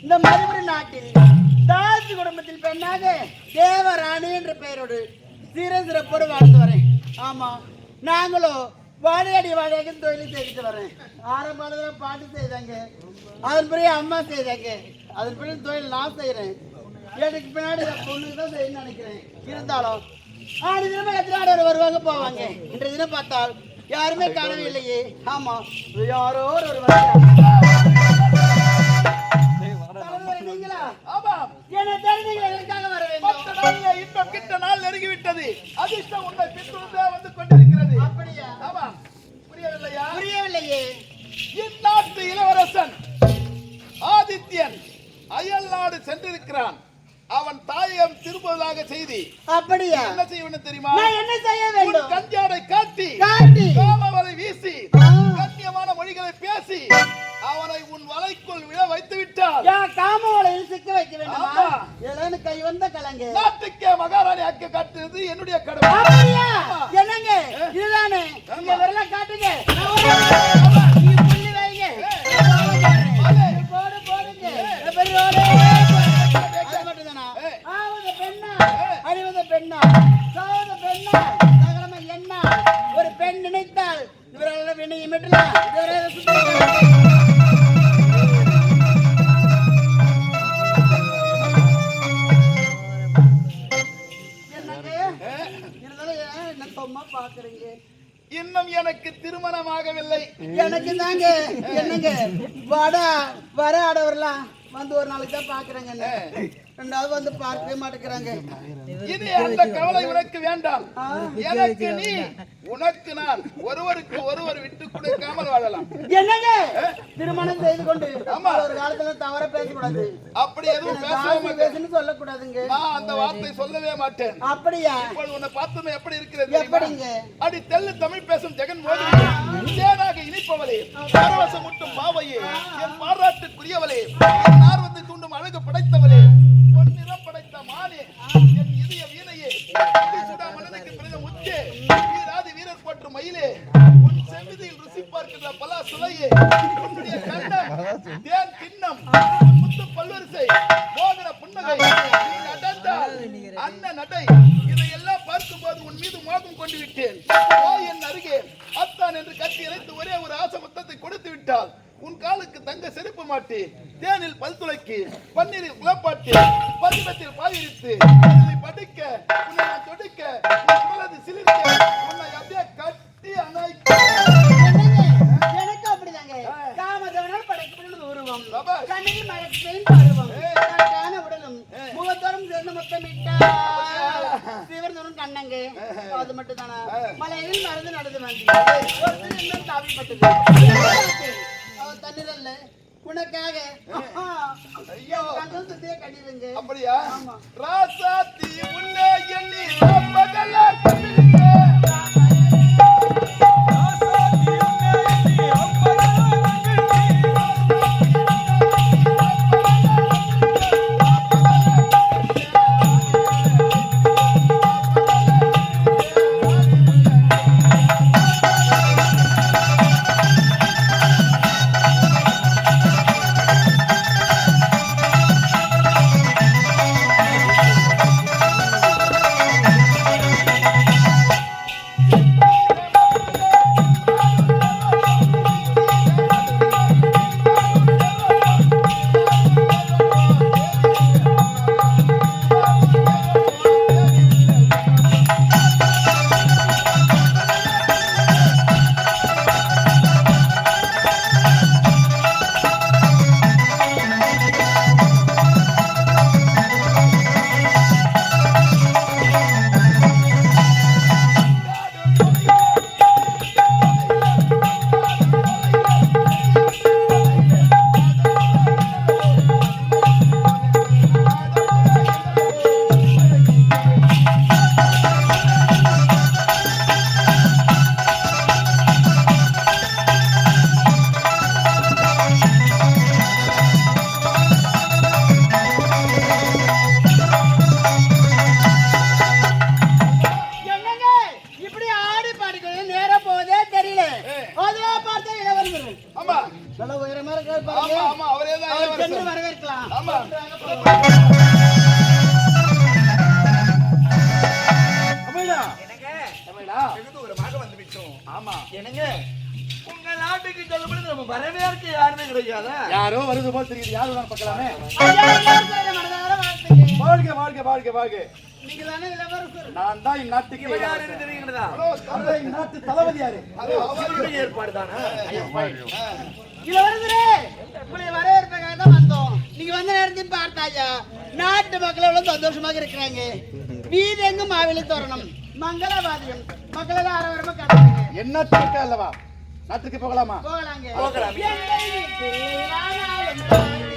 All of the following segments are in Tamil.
இந்த மறுபடி நாட்டில் தாசி குடும்பத்தில் பெண்ணாக தேவராணி என்ற பெயரோடு சிறப்போடு வாழ்ந்து வரேன். ஆமா, நாங்களும் வாழையடி வாழையாக தொழில் செய்துட்டு வரேன். ஆரம்பத்தில் பாட்டு செய்தாங்க, அதன் பிறகு அம்மா செய்தாங்க, அதன் பிறகு தொழில் நான் செய்யறேன். எனக்கு பின்னாடி பொண்ணுக்கு தான் செய்யணும்னு நினைக்கிறேன். இருந்தாலும் ஆறு தினமே எத்தனை வருவாங்க போவாங்க. இன்றைய தினம் பார்த்தால் யாருமே காணவே இல்லையே. ஆமா, யாரோ ஒரு நெருங்கிவிட்டது. அதிர்ஷ்டம் உன்னை பின்தொடர்ந்தே வந்து கொண்டிருக்கிறது. அப்படியா? ஆமா, புரியவில்லையா? புரியவில்லையே. இந்நாட்டு இளவரசன் ஆதித்யன் அயல் நாடு சென்றிருக்கிறான். அவன் தாயகம் திரும்புவதாக செய்தி. அப்படியா? என்ன செய்யணும் தெரியுமா? நான் என்ன செய்ய வேண்டும்? கஞ்சாடை காட்டி காமவலை வீசி கண்ணியமான மொழிகளை பேசி அவனை உன் வலைக்குள் விழ வைத்து விட்டால் காமவலையில் சிக்க வைக்க வேண்டுமா? எல்லாம் கை வந்த கலங்க. நாட்டுக்கே மகாராணி ஆக்க காட்டுறது என்னுடைய கடமை. அப்படியா? என்னங்க இதுதானே? இங்க வரல காட்டுங்க. நீ புள்ளி வைங்க. போடு போடுங்க. பெரியோரே ஒரு பெண் நினைத்தால் இவரால் வினையை மெட்டலாம். பாக்குறீங்க, இன்னும் எனக்கு திருமணமாகவில்லை. எனக்கு தாங்க என்னங்க வர ஆடவர்லாம் வந்து ஒரு நாளைக்கு தான் பாக்குறாங்க, ரெண்டாவது வந்து பார்க்கவே மாட்டேங்கிறாங்க. இனி அந்த கவலை உனக்கு வேண்டாம். எனக்கு நீ, உனக்கு நான், ஒருவருக்கு ஒருவர் விட்டு கொடுக்காமல் வாழலாம். என்னங்க திருமணம் செய்து கொண்டு ஒரு காலத்துல தவற பேசக்கூடாது. அப்படி எதுவும் பேசணும்னு சொல்லக்கூடாதுங்க. நான் அந்த வார்த்தை சொல்லவே மாட்டேன். அப்படியா? இப்பொழுது உன்னை பார்த்தது எப்படி இருக்கிறது? எப்படிங்க? அடி தெல்லு தமிழ் பேசும் ஜெகன் மோடி தேனாக இனிப்பவளே, பரவசம் முட்டும் பாவையே, என் பாராட்டுக்குரியவளே, என் ஆர்வத்தை தூண்டும் அழகு படைத்தவளே, பொன்னிறம் படைத்த மானே, என் இதய வீணையே, சுடா மன்னனுக்கு பிறந்த முத்தே, வீராதி வீரர் போற்று மயிலே, உன் செவிதியில் ருசி பார்க்கின்ற பலா சுளையே, உன்னுடைய கண்ணம் தேன் கிண்ணம், முத்து பல்வரிசை, மோகன புன்னகை, நீ நடந்தால் அண்ணன் நடை, இதையெல்லாம் பார்க்கும்போது உன் மீது மோகம் கொண்டு விட்டேன். என் அருகே அத்தான் என்று கட்டி இறைத்து ஒரே ஒரு ஆசை முத்தத்தை கொடுத்து விட்டால் உன் காலுக்கு தங்க செருப்பு மாட்டி, தேனில் பல் துளைக்கு, பன்னீரில் குளப்பாட்டி, பருவத்தில் பாயிரித்து, படிக்க, உன்னை நான் தொடுக்க, உனது சிலிர்க்க, உன்னை அப்படியே கட்டி அணைக்க. எனக்கு அப்படிதாங்க. காமதவனால் படைக்கப்பட்ட உருவம், கண்ணில் மயக்கும் பருவம், கட்டான உடலும், முகத்தோறும் சேர்ந்து முத்தமிட்டால் சிவர்ந்தவனும் கண்ணங்க. அது மட்டும் தானா? மலையில் மருந்து நடந்து வந்து தாவிப்பட்டது தண்ணீரல்ல உனக்காக. ஐயோ கண்ணே கண்ணீருங்க. அப்படியா? ராசாத்தி உன்னை எண்ணி வரவேற்க யாருமே கிடைக்காதா? யாரோ வருது போல் தெரியுது. யாரு தான் பார்க்கலாமே. ஐயா, எல்லாரும் மனதார வாழ்த்துங்க. வாழ்க வாழ்க வாழ்க வாழ்க. நீங்க தானே இளவரசர். நான் தான் இந்நாட்டுக்கு இவன் யாருன்னு தெரியுங்களா? இந்நாட்டு தளபதி யாரு? அவருடைய ஏற்பாடு தானா? இளவரசரே, உங்களை வரவேற்பதற்காக தான் வந்தோம். நீங்க வந்த நேரத்தையும் பார்த்தாயா, நாட்டு மக்கள் எவ்வளவு சந்தோஷமாக இருக்கிறாங்க. வீடு எங்கும் மாவிலை தோரணம், மங்களவாதியம், மக்கள் ஆரவாரமா காட்டுறாங்க. என்ன திட்ட அல்லவா? நாட்டுக்கு போகலாமா? போகலாங்க. போகலாம். எங்கள் வீட்டில் வாழாலும் வாழ்வு.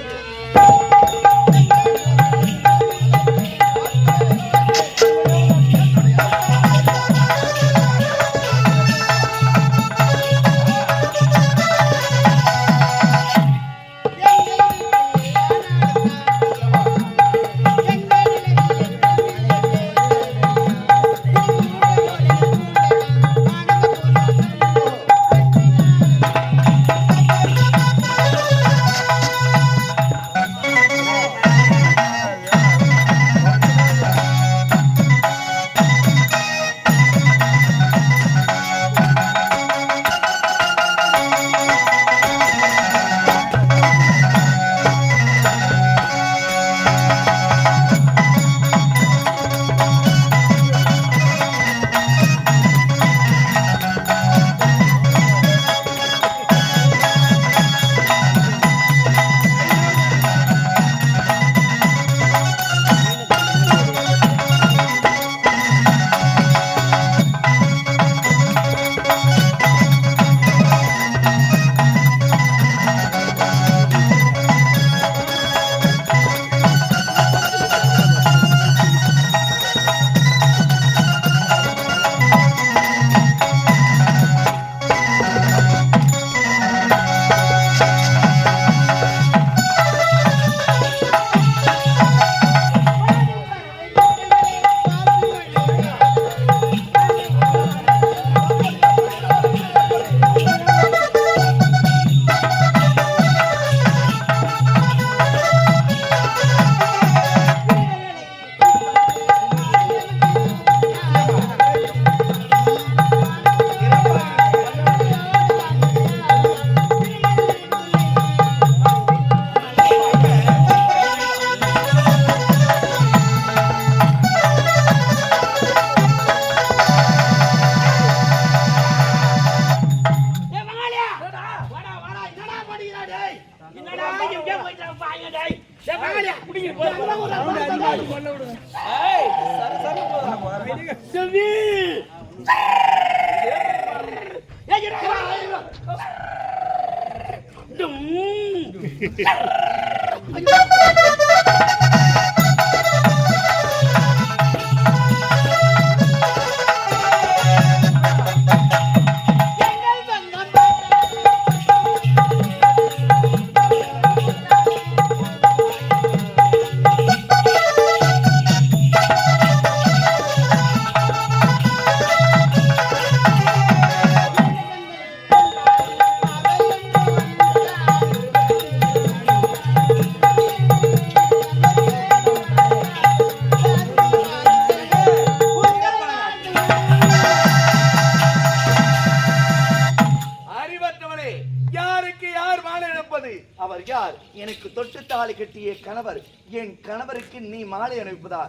அவர் யார்? எனக்கு தொட்டு தாலி கட்டிய கணவர். என் கணவருக்கு நீ மாலை அனுப்புதா?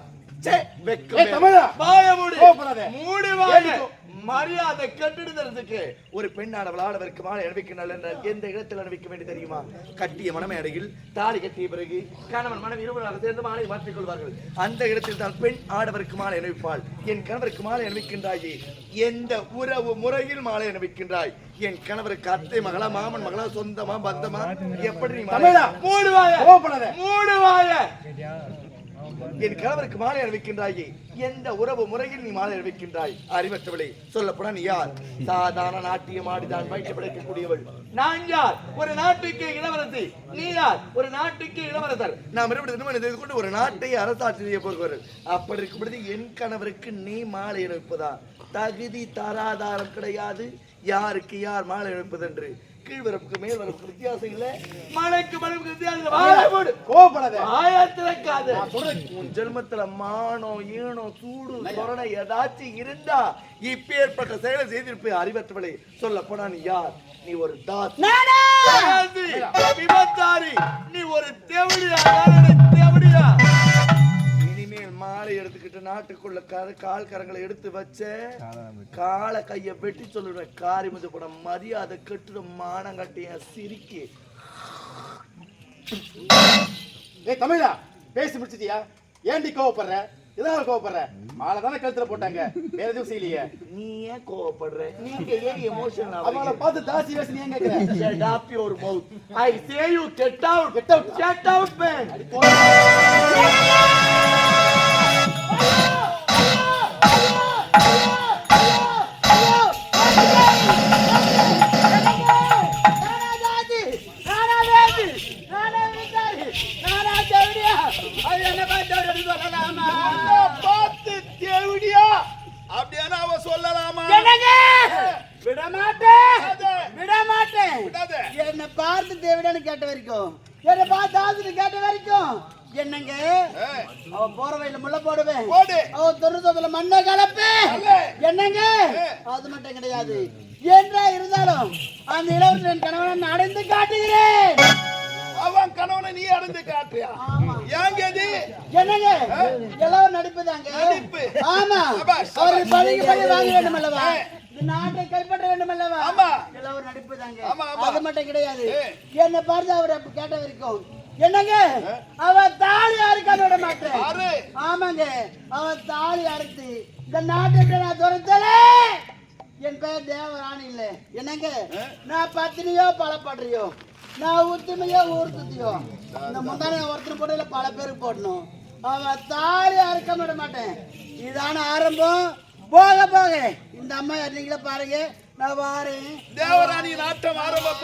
மரியாதை கட்டிடுதற்கு ஒரு பெண்ணானவள் ஆடவருக்கு மாலை அணிவிக்கிறாள் என்றால் எந்த இடத்தில் அணிவிக்க வேண்டும் தெரியுமா? கட்டிய மனைவி அருகில் தாலி கட்டிய பிறகு கணவன் மனைவி இருவராக சேர்ந்து மாலை மாற்றிக் கொள்வார்கள். அந்த இடத்தில் தான் பெண் ஆடவருக்கு மாலை அணிவிப்பாள். என் கணவருக்கு மாலை அணிவிக்கின்றாயே, எந்த உறவு முறையில் மாலை அணிவிக்கின்றாய்? என் கணவருக்கு அத்தை மகளா, மாமன் மகளா, சொந்தமா, பந்தமா? எப்படி என் கணவருக்கு மாலை அணிவிக்கின்றாயே, எந்த உறவு முறையில் நீ மாலை அணிவிக்கின்றாய்? அறிவற்றவளை, சொல்லப்போனா நீ யார்? சாதாரண நாட்டியம் ஆடிதான் வயிற்று பிழைக்கக்கூடியவள். நான் யார்? ஒரு நாட்டுக்கு இளவரசி. நீ யார்? ஒரு நாட்டுக்கு இளவரசர். நாம் இருபது கொண்டு ஒரு நாட்டை அரசாட்சி போகிறவர்கள். அப்படி இருக்கும் பொழுது என் கணவருக்கு நீ மாலை அணிவிப்பதா? தகுதி தராதாரம் கிடையாது. யாருக்கு யார் மாலை அணிவிப்பது என்று கீழ் வரப்புக்கு மேல் வரப்புக்கு வித்தியாசம் இல்ல, மலைக்கு மலைக்கு வித்தியாசம். வாயை மூடு. கோவப்படாத. வாயை திறக்காத. நான் சொல்றேன். உன் ஜென்மத்துல மானம் ஈனம் சூடு சொரணை ஏதாச்சும் இருந்தா இப்பேற்பட்ட செயலை செய்திருப்ப அறிவற்றவளை. சொல்ல போனா நீ யார்? நீ ஒரு தாஸ், நானா? விபச்சாரி, நீ ஒரு தேவடியா, தேவடியா. இனிமேல் மாலை எடுத்துக்கிட்டு நாட்டுக்குள்ள கால் கரங்களை எடுத்து வச்ச கால கைய வெட்டி சொல்லுறேன். காரிமது கூட மரியாதை கட்டுற மானம் கட்டிய சிரிக்கி. ஏய் தமிழா, பேசி முடிச்சிட்டியா? ஏன்டி கோவப்படுற? எதனால கோவப்படுற? மாலை தானே கழுத்துல போட்டாங்க, வேற எதுவும் செய்யலையே. நீ ஏன் கோவப்படுற? நீங்க ஏன் எமோஷனல் அவங்கள பார்த்து தாசி வேசி நீ ஏன் கேக்குற? Shut up your mouth. I say you get out. Get out. Get out, man. பார்த்து தேவடியா அப்படியான அவ சொல்லலாமா? என்ன பார்த்து தேவிடான்னு கேட்ட வரைக்கும், என்ன பார்த்து ஆசிட்டு கேட்ட வரைக்கும் என்னங்க அவ போற வயல முள்ள போடுவேன், போடு. அவ தொண்ணூத்தொத்துல மண்ணை கலப்பேன். என்னங்க அது மட்டும் கிடையாது, என்றா இருந்தாலும் அந்த இளவரசன் கணவனை நான் அடைந்து காட்டுகிறேன். அவன் கணவனை நீ அடைந்து காட்டுறியா? ஏங்க இது? என்னங்க எல்லாரும் நடிப்புதாங்க. நடிப்பு. ஆமா, சபாஷ், அவர்கள் பழகி பழகி வாங்க வேண்டும் அல்லவா, இந்த நாட்டை கைப்பற்ற வேண்டும் அல்லவா. ஆமா. எல்லாரும் நடிப்புதாங்க. ஆமா, ஆமா. அது மட்டும் கிடையாது, என்ன பார்த்து அவர் அப்ப கேட்ட வரைக்கும் என்னங்க அவ தாலி அறுக்க விட மாட்டேன். யாரு? ஆமாங்க, அவ தாலி அறுத்து இந்த நாட்டை விட்டு நான் துரத்தல. என் பெயர் தேவராணி இல்ல. என்னங்க நான் பத்தினியோ பலப்படுறியோ, நான் உத்துமையோ ஊர் சுத்தியோ, இந்த முந்தானே ஒருத்தர் போட்டு பல பேருக்கு போடணும். அவ தாலி அறுக்க விட மாட்டேன். இதான ஆரம்பம். போக போக இந்த அம்மா நீங்களே பாருங்க, நான் வாரேன். தேவராணி நாட்டம் ஆரம்பம்.